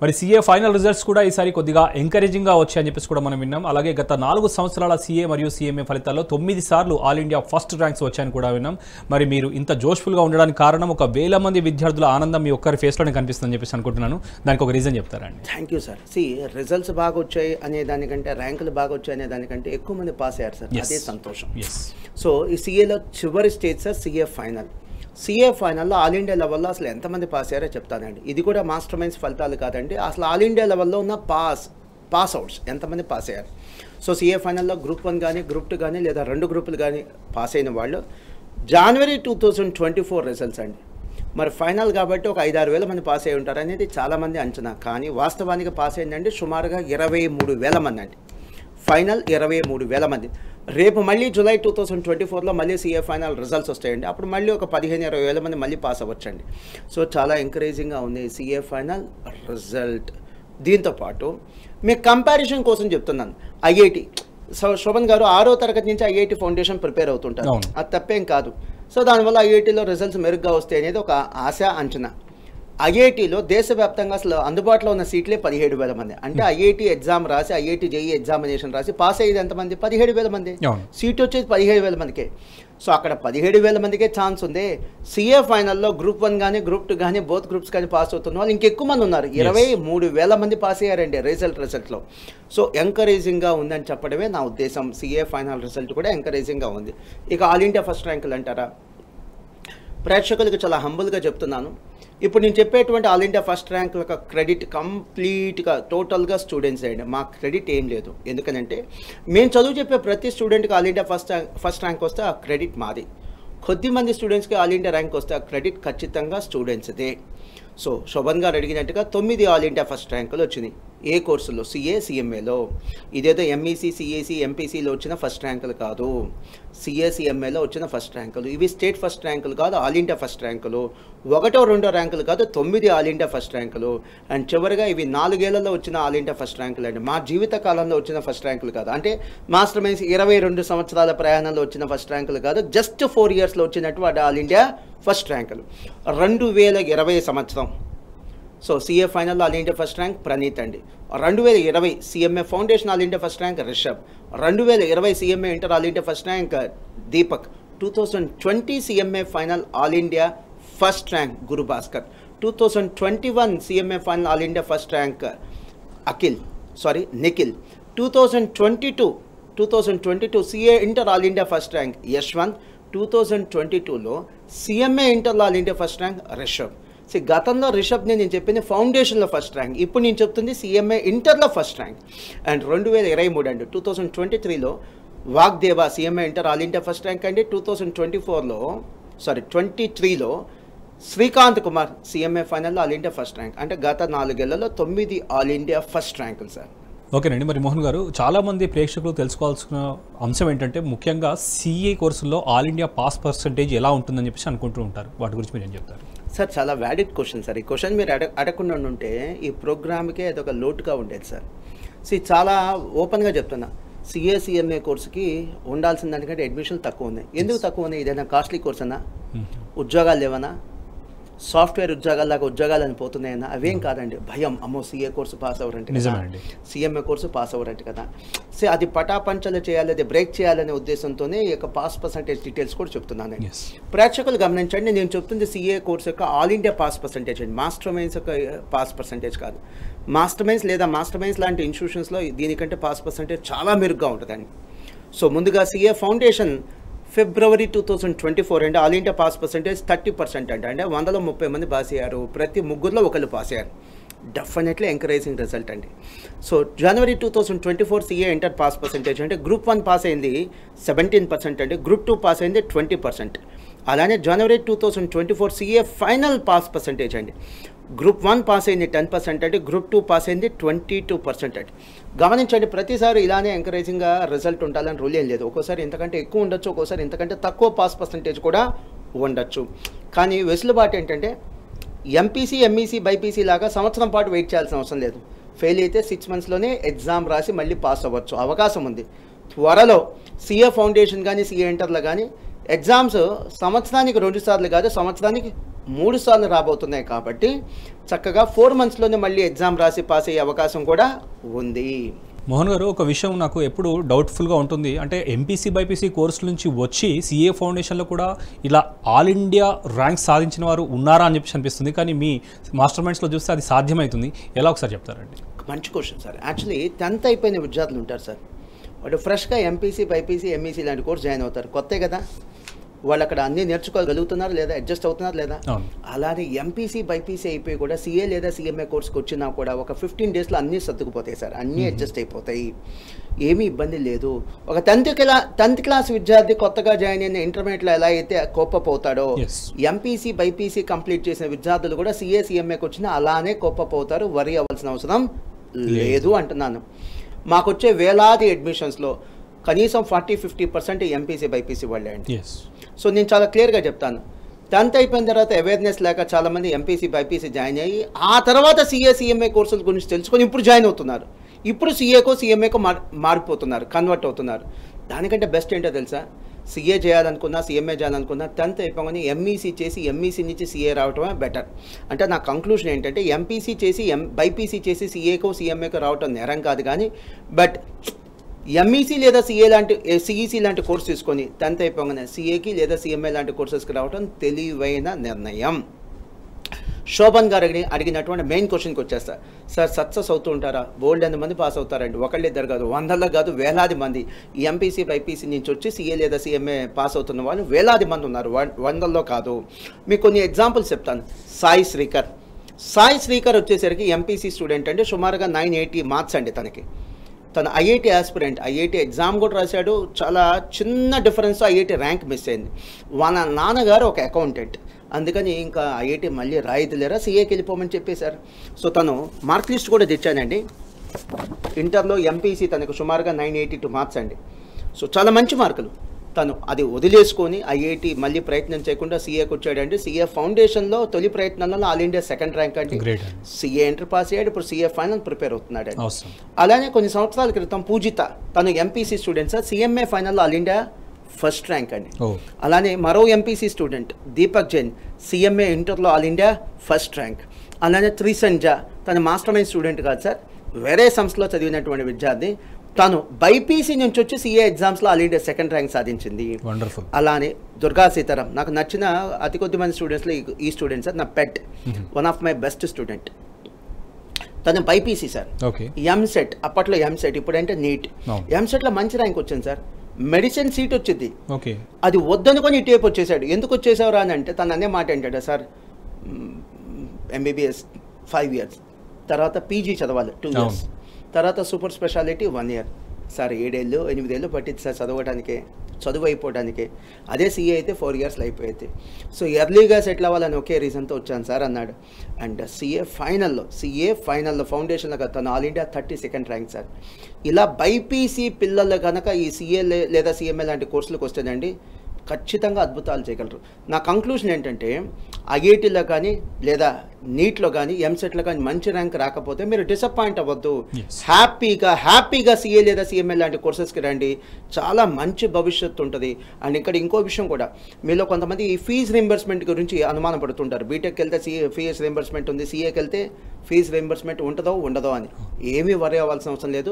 మరి CA final results కూడా ఈసారి కొద్దిగా ఎంకరేజింగ్గా వచ్చాయని చెప్పేసి కూడా మనం విన్నాం. అలాగే గత 4 సంవత్సరాల సీఏ మరియు సీఎంఏ ఫలితాల్లో 9 సార్లు ఆల్ ఇండియా ఫస్ట్ ర్యాంక్స్ వచ్చాయని కూడా విన్నాం. మరి మీరు ఇంత జోష్ఫుల్గా ఉండడానికి కారణం ఒక 1000 మంది విద్యార్థుల ఆనందం మీ ఒక్కరి ఫేస్లోనే కనిపిస్తుందని చెప్పేసి అనుకుంటున్నాను. దానికి ఒక రీజన్ చెప్తారండి? Thank you sir. రిజల్ట్స్ బాగా వచ్చాయి అనే దానికంటే, ర్యాంకులు బాగా వచ్చాయి అనే దానికంటే ఎక్కువ మంది పాస్ అయ్యారు సార్. అదే సంతోషం. సో ఈ సీఏలో చివరి stage sir CA final. CA ఫైనల్లో ఆల్ ఇండియా లెవెల్లో అసలు ఎంతమంది పాస్ అయ్యారో చెప్తానండి. ఇది కూడా మాస్టర్ మైండ్స్ ఫలితాలు కాదండి, అసలు ఆల్ ఇండియా లెవెల్లో ఉన్న పాస్ అవుట్స్ ఎంతమంది పాస్ అయ్యారు. సో సీఏ ఫైనల్లో గ్రూప్ 1 కానీ గ్రూప్ 2 కానీ లేదా 2 గ్రూపులు కానీ పాస్ అయిన వాళ్ళు జనవరి 2024 రిజల్ట్స్ అండి. మరి ఫైనల్ కాబట్టి ఒక 5-6 వేల మంది పాస్ అయి ఉంటారు అనేది చాలామంది అంచనా. కానీ వాస్తవానికి పాస్ అయిందండి సుమారుగా 23,000 మంది అండి. ఫైనల్ 23,000 మంది. రేపు మళ్ళీ జూలై 2024లో మళ్ళీ సీఏ ఫైనల్ రిజల్ట్స్ వస్తాయండి. అప్పుడు మళ్ళీ ఒక 15-20 వేల మంది మళ్ళీ పాస్ అవ్వచ్చండి. సో చాలా ఎంకరేజింగ్గా ఉంది సీఏ ఫైనల్ రిజల్ట్. దీంతోపాటు మీకు కంపారిజన్ కోసం చెప్తున్నాను, ఐఐటి. సో శోభన్ గారు 6వ తరగతి నుంచి ఐఐటి ఫౌండేషన్ ప్రిపేర్ అవుతుంటారు, అది తప్పేం కాదు. సో దానివల్ల ఐఐటిలో రిజల్ట్స్ మెరుగ్గా వస్తాయి అనేది ఒక ఆశ, అంచనా. ఐఐటీలో దేశవ్యాప్తంగా అసలు అందుబాటులో ఉన్న సీట్లే 17,000 మంది. అంటే ఐఐటి ఎగ్జామ్ రాసి, ఐఐటి జేఈ ఎగ్జామినేషన్ రాసి పాస్ అయ్యేది ఎంతమంది? 17,000 మంది. సీట్ వచ్చేది 17,000 మందికే. సో అక్కడ 17,000 మందికే ఛాన్స్ ఉంది. సీఏ ఫైనల్లో గ్రూప్ 1 కానీ గ్రూప్ 2 కానీ బోత్ గ్రూప్స్ కానీ పాస్ అవుతున్న వాళ్ళు ఇంకెక్కువ మంది ఉన్నారు. 23,000 మంది పాస్ అయ్యారండి రిజల్ట్లో. సో ఎంకరేజింగ్గా ఉందని చెప్పడమే నా ఉద్దేశం. సీఏ ఫైనల్ రిజల్ట్ కూడా ఎంకరేజింగ్గా ఉంది. ఇక ఆల్ ఇండియా ఫస్ట్ ర్యాంకులు అంటారా, ప్రేక్షకులకు చాలా హంబుల్గా చెప్తున్నాను, ఇప్పుడు నేను చెప్పేటువంటి ఆల్ ఇండియా ఫస్ట్ ర్యాంక్ యొక్క క్రెడిట్ కంప్లీట్గా టోటల్గా స్టూడెంట్స్ అయ్యండి. మా క్రెడిట్ ఏం లేదు. ఎందుకంటే మేము చదువు చెప్పే ప్రతి స్టూడెంట్కి ఆల్ ఇండియా ఫస్ట్ ర్యాంక్ వస్తే ఆ క్రెడిట్ మాది. కొద్దిమంది స్టూడెంట్స్కి ఆల్ ఇండియా ర్యాంక్ వస్తే ఆ క్రెడిట్ ఖచ్చితంగా స్టూడెంట్స్దే. సో శోభన్ గారు అడిగినట్టుగా 9 ఆల్ ఇండియా ఫస్ట్ ర్యాంకులు వచ్చినాయి. ఏ కోర్సులో? సీఏ సీఎంఏలో. ఇదేదో ఎంఈసీ సిఏసీ ఎంపీసీలో వచ్చిన ఫస్ట్ ర్యాంకులు కాదు, సీఏ సీఎంఏలో వచ్చిన ఫస్ట్ ర్యాంకులు. ఇవి స్టేట్ ఫస్ట్ ర్యాంకులు కాదు, ఆల్ ఇండియా ఫస్ట్ ర్యాంకులు. 1, 2 ర్యాంకులు కాదు, 9 ఆల్ ఇండియా ఫస్ట్ ర్యాంకులు. అండ్ చివరిగా ఇవి 4 ఏళ్లలో వచ్చిన ఆల్ ఇండియా ఫస్ట్ ర్యాంకులు అండి. మా జీవిత కాలంలో వచ్చిన ఫస్ట్ ర్యాంకులు కాదు. అంటే మాస్టర్ మైన్స్ 22 సంవత్సరాల ప్రయాణంలో వచ్చిన ఫస్ట్ ర్యాంకులు కాదు, జస్ట్ 4 ఇయర్స్లో వచ్చినటువంటి ఆల్ ఇండియా ఫస్ట్ ర్యాంకులు. 2020 సంవత్సరం సో సీఏ ఫైనల్లో all India first rank Praneeth అండి. 2020 CMA foundation all India first rank Rishabh. 2020 CMA inter all India first rank Deepak. 2020 CMA final all India first rank Gurubhaskar. 2021 CMA final all India first rank Nikhil. 2022 CA inter all India first rank Yashwanth. 2022లో CMA inter all India first rank Rishabh. గతంలో రిషబ్ని నేను చెప్పింది ఫౌండేషన్లో first rank, ఇప్పుడు నేను చెప్తుంది సీఎంఏ ఇంటర్లో first rank. And 2023 అండి 2023లో Vagdeva CMA inter all India first rank అండి. 2023లో శ్రీకాంత్ కుమార్ సీఎంఏ ఫైనల్లో ఆల్ ఇండియా ఫస్ట్ ర్యాంక్. అంటే గత 4 ఏళ్లలో 9 ఆల్ ఇండియా ఫస్ట్ ర్యాంకులు సార్. ఓకేనండి. మరి మోహన్ గారు, చాలామంది ప్రేక్షకులు తెలుసుకోవాల్సిన అంశం ఏంటంటే ముఖ్యంగా సీఏ కోర్సుల్లో ఆల్ ఇండియా పాస్ పర్సంటేజ్ ఎలా ఉంటుందని చెప్పేసి అనుకుంటూ ఉంటారు. వాటి గురించి మీరు ఏం చెప్తారు? సార్ చాలా వ్యాలిడ్ క్వశ్చన్ సార్. ఈ క్వశ్చన్ మీరు అడగకుండా ఉంటే ఈ ప్రోగ్రామ్కే అదొక లోటుగా ఉండేది సార్. చాలా ఓపెన్గా చెప్తున్నా, సీఏ సీఎంఏ కోర్సుకి ఉండాల్సిన దానికంటే అడ్మిషన్లు తక్కువ ఉన్నాయి. ఎందుకు తక్కువ ఉన్నాయి? ఇదైనా కాస్ట్లీ కోర్స్ అన్నా, ఉద్యోగాలు లేవనా, సాఫ్ట్వేర్ ఉద్యోగాల్లాగా ఉద్యోగాలని పోతున్నాయన్నా? అవేం కాదండి. భయం, అమ్మో సీఏ కోర్సు పాస్ అవ్వరంటే కదా, సీఎంఏ కోర్సు పాస్ అవ్వరంటే కదా. అది పటాపంచలు చేయాలి, అది బ్రేక్ చేయాలనే ఉద్దేశంతోనే ఈ యొక్క పాస్ పర్సంటేజ్ డీటెయిల్స్ కూడా చెప్తున్నాను. ప్రేక్షకులు గమనించండి, నేను చెప్తుంది సీఏ కోర్సు యొక్క ఆల్ ఇండియా పాస్ పర్సంటేజ్ అండి, మాస్టర్ మైన్స్ యొక్క పాస్ పర్సంటేజ్ కాదు. మాస్టర్ మైన్స్ లేదా మాస్టర్ మైన్స్ లాంటి ఇన్స్టిట్యూషన్స్లో దీనికంటే పాస్ పర్సంటేజ్ చాలా మెరుగ్గా ఉంటుందండి. సో ముందుగా సీఏ ఫౌండేషన్ ఫిబ్రవరి 2024 అండి ఆల్ ఇండియా పాస్ పర్సంటేజ్ 30% అండి. అంటే 100లో 30 మంది పాస్ అయ్యారు, ప్రతి 3లో 1 పాస్ అయ్యారు. డెఫినెట్లీ ఎంకరేజింగ్ రిజల్ట్ అండి. సో జనవరి 2024 సీఏ ఇంటర్ పాస్ పర్సంటేజ్ అంటే గ్రూప్ 1 పాస్ అయింది 17% అండి, గ్రూప్ 2 పాస్ అయింది 20%. అలానే జనవరి 2024 సీఏ ఫైనల్ పాస్ పర్సంటేజ్ అండి, గ్రూప్ 1 పాస్ అయింది 10% అంటే, గ్రూప్ 2 పాస్ అయింది 22% అంటే. గమనించండి, ప్రతిసారి ఇలానే ఎంకరేజింగ్గా రిజల్ట్ ఉండాలని రూల్ ఏం లేదు. ఒక్కోసారి ఇంతకంటే ఎక్కువ ఉండొచ్చు, ఒక్కోసారి ఇంతకంటే తక్కువ పాస్ పర్సంటేజ్ కూడా ఉండొచ్చు. కానీ వెసులుబాటు ఏంటంటే ఎంపీసీ ఎంఈసీ బైపీసీ లాగా సంవత్సరం పాటు వెయిట్ చేయాల్సిన అవసరం లేదు. ఫెయిల్ అయితే 6 మంత్స్లోనే ఎగ్జామ్ రాసి మళ్ళీ పాస్ అవ్వచ్చు, అవకాశం ఉంది. త్వరలో సీఏ ఫౌండేషన్ కానీ సీఏ ఇంటర్లో కానీ ఎగ్జామ్స్ సంవత్సరానికి 2 సార్లు కాదు, సంవత్సరానికి 3 సార్లు రాబోతున్నాయి కాబట్టి చక్కగా 4 monthsలోనే మళ్ళీ ఎగ్జామ్ రాసి పాస్ అయ్యే అవకాశం కూడా ఉంది. మోహన్ గారు, ఒక విషయం నాకు ఎప్పుడు డౌట్ఫుల్గా ఉంటుంది, అంటే ఎంపీసీ బైపీసీ కోర్సుల నుంచి వచ్చి సిఏ ఫౌండేషన్లో కూడా ఇలా ఆల్ ఇండియా ర్యాంక్ సాధించిన వారు ఉన్నారా అని చెప్పి అనిపిస్తుంది. కానీ మీ మాస్టర్ మైండ్స్లో చూస్తే అది సాధ్యమవుతుంది. ఎలా ఒకసారి చెప్తారండి? మంచి క్వశ్చన్ సార్. యాక్చువల్లీ 10th అయిపోయిన విద్యార్థులు ఉంటారు సార్, వాడు ఫ్రెష్గా ఎంపీసీ బైపీసీ ఎంఈసీ లాంటి కోర్స్ జాయిన్ అవుతారు. కొత్తే కదా, వాళ్ళు అక్కడ అన్నీ నేర్చుకోగలుగుతున్నారు లేదా, అడ్జస్ట్ అవుతున్నారు లేదా. అలానే ఎంపీసీ బైపీసీ అయిపోయి కూడా సిఏ లేదా సిఎంఏ కోర్స్కి వచ్చినా కూడా ఒక 15 daysలో అన్నీ సర్దుకుపోతాయి సార్, అన్నీ అడ్జస్ట్ అయిపోతాయి, ఏమీ ఇబ్బంది లేదు. ఒక 10th క్లాస్ విద్యార్థి కొత్తగా జాయిన్ అయిన ఇంటర్మీడియట్లో ఎలా అయితే కోప్పపోతాడో, ఎంపీసీ బైపీసీ కంప్లీట్ చేసిన విద్యార్థులు కూడా సిఏ సిఎంఏకి వచ్చినా అలానే కోప్పపోతారు. వరి అవ్వాల్సిన అవసరం లేదు అంటున్నాను. మాకు వచ్చే వేలాది అడ్మిషన్స్లో కనీసం 40-50% ఎంపీసీ బైపీసీ వాళ్ళే అండి. సో నేను చాలా క్లియర్గా చెప్తాను, 10th అయిపోయిన తర్వాత అవేర్నెస్ లేక చాలామంది ఎంపీసీ బైపీసీ జాయిన్ అయ్యి ఆ తర్వాత సిఏ సిఎంఏ కోర్సుల గురించి తెలుసుకొని ఇప్పుడు జాయిన్ అవుతున్నారు. ఇప్పుడు సిఏకో సిఎంఏకో మారిపోతున్నారు, కన్వర్ట్ అవుతున్నారు. దానికంటే బెస్ట్ ఏంటో తెలుసా, సిఏ చేయాలనుకున్నా సిఎంఏ చేయాలనుకున్నా 10th అయిపోగానే ఎంఈసీ చేసి ఎంఈసీ నుంచి సిఏ రావటమే బెటర్. అంటే నా కంక్లూషన్ ఏంటంటే ఎంపీసీ చేసి బైపీసీ చేసి సిఏకో సిఎంఏకో రావటం నేరం కాదు, కానీ బట్ ఎంఈసీ లేదా సిఈసీ లాంటి కోర్స్ తీసుకొని 10th అయిపోగానే సిఏకి లేదా సిఎంఏ లాంటి కోర్సెస్కి రావడం తెలివైన నిర్ణయం. శోభన్ గారు అడిగినటువంటి మెయిన్ క్వశ్చన్కి వచ్చేస్తా. సార్ సక్సెస్ అవుతూ ఉంటారా? బోల్డ్ మంది పాస్ అవుతారండి, ఒకళ్ళిద్దరు కాదు, 100లో కాదు, వేలాది మంది ఎంపీసీ బైపీసీ నుంచి వచ్చి సిఏ లేదా సిఎంఏ పాస్ అవుతున్న వాళ్ళు వేలాది మంది ఉన్నారు, 100లో కాదు. మీకు కొన్ని ఎగ్జాంపుల్స్ చెప్తాను. సాయి శ్రీకర్ వచ్చేసరికి ఎంపీసీ స్టూడెంట్ అండి, సుమారుగా 980 మార్క్స్ అండి తనకి. తను ఐఐటి ఆస్పిరెంట్, ఐఐటి ఎగ్జామ్ కూడా రాశాడు. చాలా చిన్న డిఫరెన్స్ ఐఐటి ర్యాంక్ మిస్ అయింది. వాళ్ళ నాన్నగారు ఒక అకౌంటెంట్, అందుకని ఇంకా ఐఐటి మళ్ళీ రాయితీలేరా సిఏకి వెళ్ళిపోమని చెప్పేశారు. సో తను మార్క్ లిస్ట్ కూడా తెచ్చానండి. ఇంటర్లో ఎంపీసీ తనకు సుమారుగా 982 మార్క్స్ అండి. సో చాలా మంచి మార్కులు. తను అది వదిలేసుకొని ఐఐటి మళ్ళీ ప్రయత్నం చేయకుండా సిఏకి వచ్చాడండి. సిఏ ఫౌండేషన్లో తొలి ప్రయత్నంలో ఆల్ ఇండియా 2nd ర్యాంక్ అండి. సిఏ ఎంటర్ పాస్ అయ్యాడు, ఇప్పుడు సిఏ ఫైనల్ ప్రిపేర్ అవుతున్నాడు. అలానే కొన్ని సంవత్సరాల క్రితం పూజిత, తను ఎంపీసీ స్టూడెంట్ సార్, సిఎంఏ ఫైనల్లో ఆల్ ఇండియా 1st ర్యాంక్ అండి. అలానే మరో MPC student Deepak Jain, CMA ఇంటర్లో ఆల్ ఇండియా 1st ర్యాంక్. అలానే త్రిసంజ, తన మాస్టర్ మైండ్ స్టూడెంట్ కాదు సార్, వేరే సంస్థలో చదివినటువంటి విద్యార్థి, తను బైపీసీ నుంచి వచ్చి సిఏ ఎగ్జామ్స్లో ఆల్ ఇండియా 2nd ర్యాంక్ సాధించింది. వండర్ఫుల్. అలానే దుర్గా సీతారాం, నాకు నచ్చిన అతి కొద్ది మంది స్టూడెంట్స్లో ఈ స్టూడెంట్ సార్, నా pet, one of my best student. తను బైపీసీ సార్, ఎంసెట్, అప్పట్లో ఎంసెట్, ఇప్పుడంటే నీట్. ఎంసెట్లో మంచి ర్యాంక్ వచ్చింది సార్, మెడిసిన్ సీట్ వచ్చింది. అది వద్దనుకొని ఇటువైపు వచ్చేసాడు. ఎందుకు వచ్చేసావురా అని అంటే తను అనే మాట ఏంటంటే, సార్ ఎంబీబీఎస్ 5 years, తర్వాత పీజీ చదవాలి 2 years, తర్వాత సూపర్ స్పెషాలిటీ 1 year. సార్ 7-8 ఏళ్ళు పట్టింది సార్ చదువు అయిపోవడానికి. అదే సీఏ అయితే 4 yearsలో అయిపోయింది. సో ఎర్లీగా సెటిల్ అవ్వాలని ఒకే రీజన్తో వచ్చాను సార్ అన్నాడు. అండ్ సిఏ ఫైనల్లో ఫౌండేషన్లో కదా తను all India 32nd rank sir. ఇలా బైపీసీ పిల్లలు కనుక ఈ సిఏ లేదా సిఎంఏ లాంటి కోర్సులకు వస్తేనండి ఖచ్చితంగా అద్భుతాలు చేయగలరు. నా కంక్లూషన్ ఏంటంటే ఐఐటీలో కానీ లేదా నీట్లో కానీ ఎంసెట్లో కానీ మంచి ర్యాంక్ రాకపోతే మీరు డిసప్పాయింట్ అవ్వద్దు. హ్యాపీగా సిఏ లేదా సిఎంఏ లాంటి కోర్సెస్కి రండి, చాలా మంచి భవిష్యత్తు ఉంటుంది. అండ్ ఇక్కడ ఇంకో విషయం కూడా, మీలో కొంతమంది ఈ ఫీజు రీంబర్స్మెంట్ గురించి అనుమానం పడుతుంటారు. బీటెక్కి వెళ్తే ఫీజు రీంబర్స్మెంట్ ఉంది, సిఏకి వెళ్తే ఫీజు రీంబర్స్మెంట్ ఉండదో అని. ఏమీ వరి అవ్వాల్సిన అవసరం లేదు.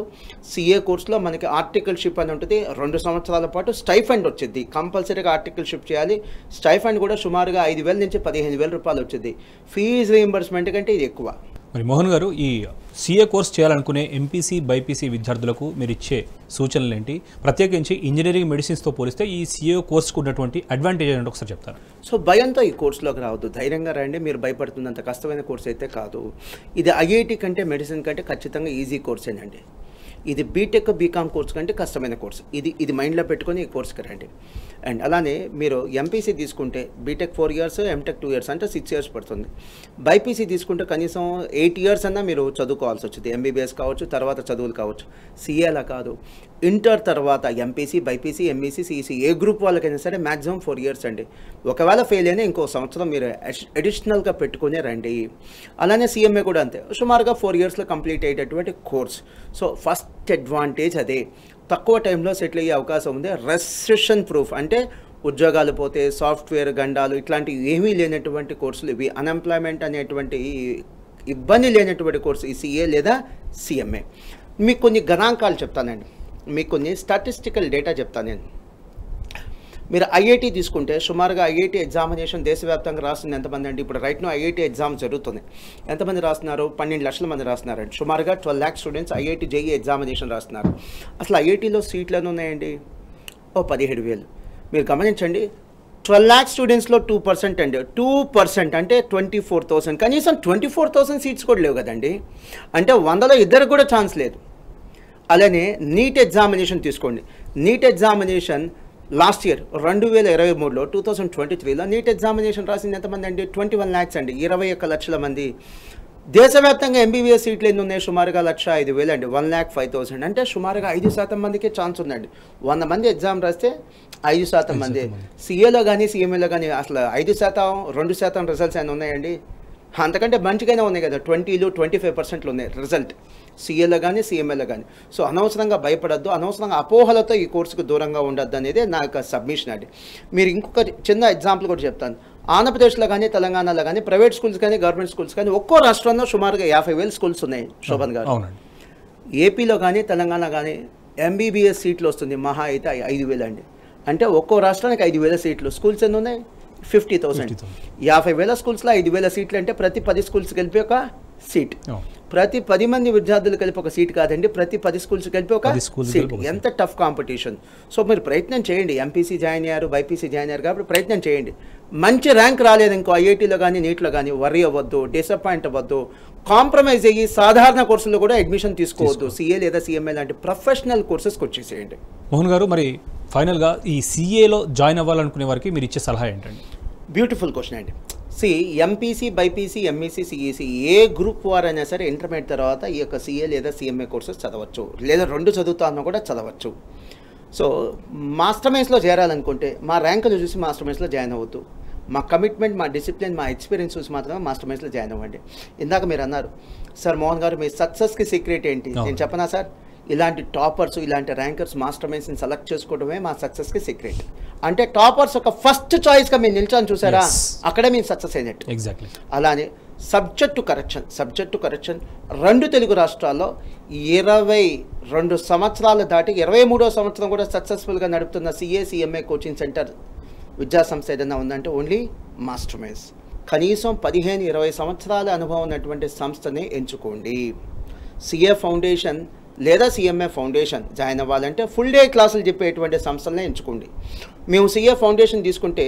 సిఏ కోర్సులో మనకి ఆర్టికల్షిప్ అని ఉంటుంది, 2 సంవత్సరాల పాటు స్టైఫండ్ వచ్చింది. కంపల్సరీగా ఆర్టికల్షిప్ చేయాలి. స్టైఫండ్ కూడా సుమారుగా 5,000 నుంచి 15,000 రూపాయలు వచ్చింది. ఫీజు రీంబర్స్మెంట్ కంటే ఇది ఎక్కువ. మరి మోహన్ గారు, ఈ సిఏ కోర్స్ చేయాలనుకునే ఎంపీసీ బైపీసీ విద్యార్థులకు మీరు ఇచ్చే సూచనలు ఏంటి? ప్రత్యేకించి ఇంజనీరింగ్ మెడిసిన్స్తో పోలిస్తే ఈ సిఏ కోర్స్కు ఉన్నటువంటి అడ్వాంటేజ్ ఏంటో ఒకసారి చెప్తారు. సో భయంతో ఈ కోర్సులోకి రావద్దు, ధైర్యంగా రండి. మీరు భయపడుతున్నంత కష్టమైన కోర్స్ అయితే కాదు. ఇది ఐఐటి కంటే మెడిసిన్ కంటే ఖచ్చితంగా ఈజీ కోర్సేనండి. ఇది బీటెక్ బీకామ్ కోర్స్ కంటే కష్టమైన కోర్స్. ఇది మైండ్లో పెట్టుకొని ఈ కోర్స్కి రండి. అండ్ అలానే మీరు ఎంపీసీ తీసుకుంటే బీటెక్ 4 years, ఎంటెక్ 2 years, అంటే 6 years పడుతుంది. బైపీసీ తీసుకుంటే కనీసం 8 years అన్నా మీరు చదువుకోవాల్సి వచ్చింది. ఎంబీబీఎస్ కావచ్చు, తర్వాత చదువులు కావచ్చు. సిఏ అలా కాదు. ఇంటర్ తర్వాత ఎంపీసీ, బైపీసీ, ఎంఈసీ, సిఈసీ ఏ గ్రూప్ వాళ్ళకైనా సరే మ్యాక్సిమం 4 years అండి. ఒకవేళ ఫెయిల్ అయినా ఇంకో సంవత్సరం మీరు అడిషనల్గా పెట్టుకునే రండి. అలానే సిఎంఏ కూడా అంతే, సుమారుగా 4 yearsలో కంప్లీట్ అయ్యేటటువంటి కోర్స్. సో ఫస్ట్ అడ్వాంటేజ్ అదే, తక్కువ టైంలో సెటిల్ అయ్యే అవకాశం ఉంది. రెసిషన్ ప్రూఫ్ అంటే ఉద్యోగాలు పోతే సాఫ్ట్వేర్ గండాలు ఇట్లాంటివి ఏమీ లేనటువంటి కోర్సులు ఇవి. అన్ఎంప్లాయ్మెంట్ అనేటువంటి ఇబ్బంది లేనటువంటి కోర్సు ఈ సిఏ లేదా సిఎంఏ. మీకు కొన్ని గణాంకాలు చెప్తానండి, మీకు కొన్ని స్టాటిస్టికల్ డేటా చెప్తాను నేను. మీరు ఐఐటి తీసుకుంటే సుమారుగా ఐఐటి ఎగ్జామినేషన్ దేశవ్యాప్తంగా రాస్తుంది ఎంతమంది అండి? ఇప్పుడు రైట్ నో ఐఐటి ఎగ్జామ్ జరుగుతుంది. ఎంతమంది రాస్తున్నారు? 12 లక్షల మంది రాస్తున్నారండి. సుమారుగా 12 lakh students IIT JEE examination రాస్తున్నారు. అసలు ఐఐటిలో సీట్లు ఎన్ని ఉన్నాయండి? 17,000. మీరు గమనించండి, 12 lakh స్టూడెంట్స్లో 2% అండి. 2% అంటే 24,000. కనీసం 24,000 సీట్స్ కూడా లేవు కదండి. అంటే 100లో ఇద్దరికి కూడా ఛాన్స్ లేదు. అలానే నీట్ ఎగ్జామినేషన్ తీసుకోండి. నీట్ ఎగ్జామినేషన్ లాస్ట్ ఇయర్ 2023లో 2023లో నీట్ ఎగ్జామినేషన్ రాసింది ఎంతమంది అండి? 21 lakhs అండి, 21 లక్షల మంది. దేశవ్యాప్తంగా ఎంబీబీఎస్ సీట్లు ఎన్ని ఉన్నాయి? సుమారుగా 1,05,000 అండి, 1,05,000. అంటే సుమారుగా 5% మందికి ఛాన్స్ ఉందండి. 100 మంది ఎగ్జామ్ రాస్తే 5% మంది. సిఏలో కానీ సిఎంఏలో కానీ అసలు 5%, 2% రిజల్ట్స్ అయినా ఉన్నాయండి? అంతకంటే మంచిగానే ఉన్నాయి కదా, 20లు 25% ఉన్నాయి రిజల్ట్ సిఏలో కానీ సిఎంఏలో కానీ. సో అనవసరంగా భయపడద్దు, అనవసరంగా అపోహలతో ఈ కోర్సుకు దూరంగా ఉండద్దు అనేది నా యొక్క సబ్మిషన్ అండి. మీరు ఇంకొక చిన్న ఎగ్జాంపుల్ కూడా చెప్తాను. ఆంధ్రప్రదేశ్లో కానీ తెలంగాణలో కానీ ప్రైవేట్ స్కూల్స్ కానీ గవర్నమెంట్ స్కూల్స్ కానీ ఒక్కో రాష్ట్రంలో సుమారుగా 50,000 స్కూల్స్ ఉన్నాయి శోభన్ గారు. ఏపీలో కానీ తెలంగాణ కానీ ఎంబీబీఎస్ సీట్లు వస్తుంది మహా అయితే 5,000 అండి. అంటే ఒక్కో రాష్ట్రానికి 5,000 సీట్లు. స్కూల్స్ ఎన్ని ఉన్నాయి? 50,000. 50,000 స్కూల్స్లో 5,000 సీట్లు అంటే ప్రతి 10 స్కూల్స్ కలిపి ఒక సీట్. ప్రతి 10 మంది విద్యార్థులు కలిపి ఒక సీట్ కాదండి, ప్రతి 10 స్కూల్స్ కలిపి ఒక సీట్. ఎంత టఫ్ కాంపిటీషన్. సో మీరు ప్రయత్నం చేయండి. ఎంపీసీ జాయిన్ అయ్యారు, బైపీసీ జాయిన్ అయ్యారు కాబట్టి ప్రయత్నం చేయండి. మంచి ర్యాంక్ రాలేదు ఇంకో ఐఐటీలో కానీ నీట్లో కానీ వర్రీ అవ్వద్దు, డిసప్పాయింట్ అవ్వద్దు. కాంప్రమైజ్ అయ్యి సాధారణ కోర్సుల్లో కూడా అడ్మిషన్ తీసుకోవద్దు. సిఏ లేదా సిఎంఏ లాంటి ప్రొఫెషనల్ కోర్సెస్కి వచ్చేసేయండి. మోహన్ గారు, మరి ఫైనల్గా ఈ సిఏలో జాయిన్ అవ్వాలనుకునే వారికి మీరు ఇచ్చే సలహా ఏంటండి? బ్యూటిఫుల్ క్వశ్చన్ అండి. ఎంపీసీ, బైపీసీ, ఎంఈసీ, సిఈసీ ఏ గ్రూప్ వారైనా సరే ఇంటర్మీడియట్ తర్వాత ఈ యొక్క సిఏ లేదా సిఎంఏ కోర్సెస్ చదవచ్చు, లేదా 2 చదువుతా అన్నా కూడా చదవచ్చు. సో మాస్టర్ మైన్స్లో చేరాలనుకుంటే మా ర్యాంకులు చూసి మాస్టర్ మైన్స్లో జాయిన్ అవ్వద్దు. మా కమిట్మెంట్, మా డిసిప్లిన్, మా ఎక్స్పీరియన్స్ చూసి మాత్రమే మాస్టర్ మైన్స్లో జాయిన్ అవ్వండి. ఇందాక మీరు అన్నారు, సార్ మోహన్ గారు మీ సక్సెస్కి సీక్రెట్ ఏంటి? నేను చెప్పనా సార్? ఇలాంటి టాపర్స్, ఇలాంటి ర్యాంకర్స్ మాస్టర్ మైన్స్ని సెలెక్ట్ చేసుకోవడమే మా సక్సెస్కి సీక్రెట్. అంటే టాపర్స్ ఒక ఫస్ట్ చాయిస్గా మీరు నిల్చొని చూసారా, అక్కడే మీరు సక్సెస్ అయినట్టు. ఎగ్జాక్ట్లీ. అలానే సబ్జెక్టు కరెక్షన్ 2 తెలుగు రాష్ట్రాల్లో 22 సంవత్సరాలు దాటి 23వ సంవత్సరం కూడా సక్సెస్ఫుల్గా నడుపుతున్న సిఏ, సిఎంఏ కోచింగ్ సెంటర్ విద్యాసంస్థ ఏదైనా ఉందంటే ఓన్లీ మాస్టర్ మైన్స్. కనీసం 15-20 సంవత్సరాల అనుభవం ఉన్నటువంటి సంస్థని ఎంచుకోండి. సిఏ ఫౌండేషన్ లేదా సిఎంఏ ఫౌండేషన్ జాయిన్ అవ్వాలంటే ఫుల్ డే క్లాసులు చెప్పేటువంటి సంస్థలనే ఎంచుకోండి. మేము సిఏ ఫౌండేషన్ తీసుకుంటే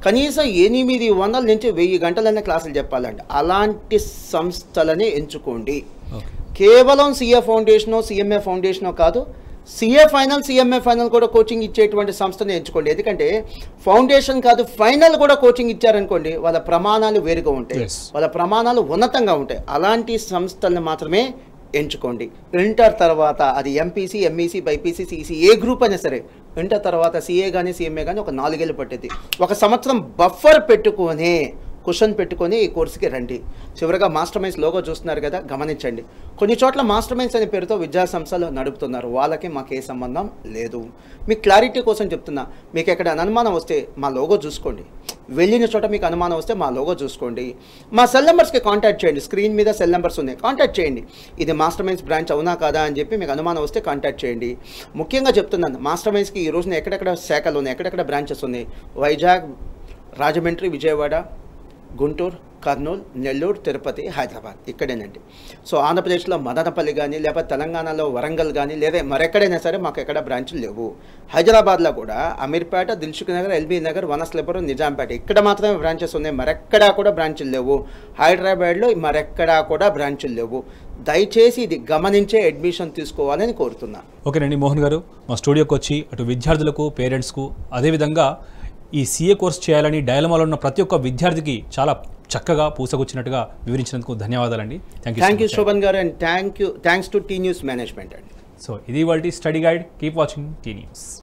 కనీసం 800 నుంచి 1000 గంటలనే క్లాసులు చెప్పాలండి. అలాంటి సంస్థలనే ఎంచుకోండి. కేవలం సిఏ ఫౌండేషనో సిఎంఏ ఫౌండేషనో కాదు, సిఏ ఫైనల్, సిఎంఏ ఫైనల్ కూడా కోచింగ్ ఇచ్చేటువంటి సంస్థని ఎంచుకోండి. ఎందుకంటే ఫౌండేషన్ కాదు, ఫైనల్ కూడా కోచింగ్ ఇచ్చారనుకోండి, వాళ్ళ ప్రమాణాలు వేరుగా ఉంటాయి, వాళ్ళ ప్రమాణాలు ఉన్నతంగా ఉంటాయి. అలాంటి సంస్థలను మాత్రమే ఎంచుకోండి. ఇంటర్ తర్వాత అది ఎంపీసీ, ఎంఈసీ, బైపీసీ, సిఈసీ ఏ గ్రూప్ అయినా సరే ఇంటర్ తర్వాత సిఏ కానీ సిఎంఏ కానీ ఒక 4 ఏళ్ళు పట్టేది. 1 సంవత్సరం బఫర్ పెట్టుకొని క్వశ్చన్ పెట్టుకొని ఈ కోర్సుకి రండి. చివరిగా మాస్టర్ మైన్స్ లోగో చూస్తున్నారు కదా, గమనించండి. కొన్ని చోట్ల మాస్టర్ మైన్స్ అనే పేరుతో విద్యా సంస్థలు నడుపుతున్నారు, వాళ్ళకి మాకు ఏ సంబంధం లేదు. మీకు క్లారిటీ కోసం చెప్తున్నా. మీకు ఎక్కడ అనుమానం వస్తే మా లోగో చూసుకోండి. వెళ్ళిన చోట మీకు అనుమానం వస్తే మా లోగో చూసుకోండి. మా సెల్ నెంబర్స్కి కాంటాక్ట్ చేయండి. స్క్రీన్ మీద సెల్ నెంబర్స్ ఉన్నాయి, కాంటాక్ట్ చేయండి. ఇది మాస్టర్ మైన్స్ బ్రాంచ్ అవునా కాదా అని చెప్పి మీకు అనుమానం వస్తే కాంటాక్ట్ చేయండి. ముఖ్యంగా చెప్తున్నాను, మాస్టర్ మైన్స్కి ఈ రోజున ఎక్కడెక్కడ శాఖలు ఉన్నాయి, ఎక్కడెక్కడ బ్రాంచెస్ ఉన్నాయి. వైజాగ్, రాజమండ్రి, విజయవాడ, గుంటూరు, కర్నూలు, నెల్లూరు, తిరుపతి, హైదరాబాద్ ఇక్కడేనండి. సో ఆంధ్రప్రదేశ్లో మదనపల్లి కానీ, లేకపోతే తెలంగాణలో వరంగల్ కానీ, లేదా మరెక్కడైనా సరే మాకు ఎక్కడ బ్రాంచులు లేవు. హైదరాబాద్లో కూడా అమీర్పేట, దిల్సుఖ్ నగర్, ఎల్బీ నగర్, వనస్లపురం, నిజాంపేట ఇక్కడ మాత్రమే బ్రాంచెస్ ఉన్నాయి, మరెక్కడా కూడా బ్రాంచులు లేవు. హైదరాబాద్లో మరెక్కడా కూడా బ్రాంచులు లేవు. దయచేసి ఇది గమనించే అడ్మిషన్ తీసుకోవాలని కోరుతున్నా. ఓకేనండి మోహన్ గారు, మా స్టూడియోకి వచ్చి అటు విద్యార్థులకు, పేరెంట్స్కు, అదేవిధంగా ఈ సిఏ కోర్స్ చేయాలని డైలమాలో ఉన్న ప్రతి ఒక్క విద్యార్థికి చాలా చక్కగా పూసగుచ్చినట్టుగా వివరించినందుకు ధన్యవాదాలండి. థ్యాంక్ యూ శోభన్ గారు, and thanks to T News management అండి. సో ఇది వాళ్ళ study guide. Keep watching T news.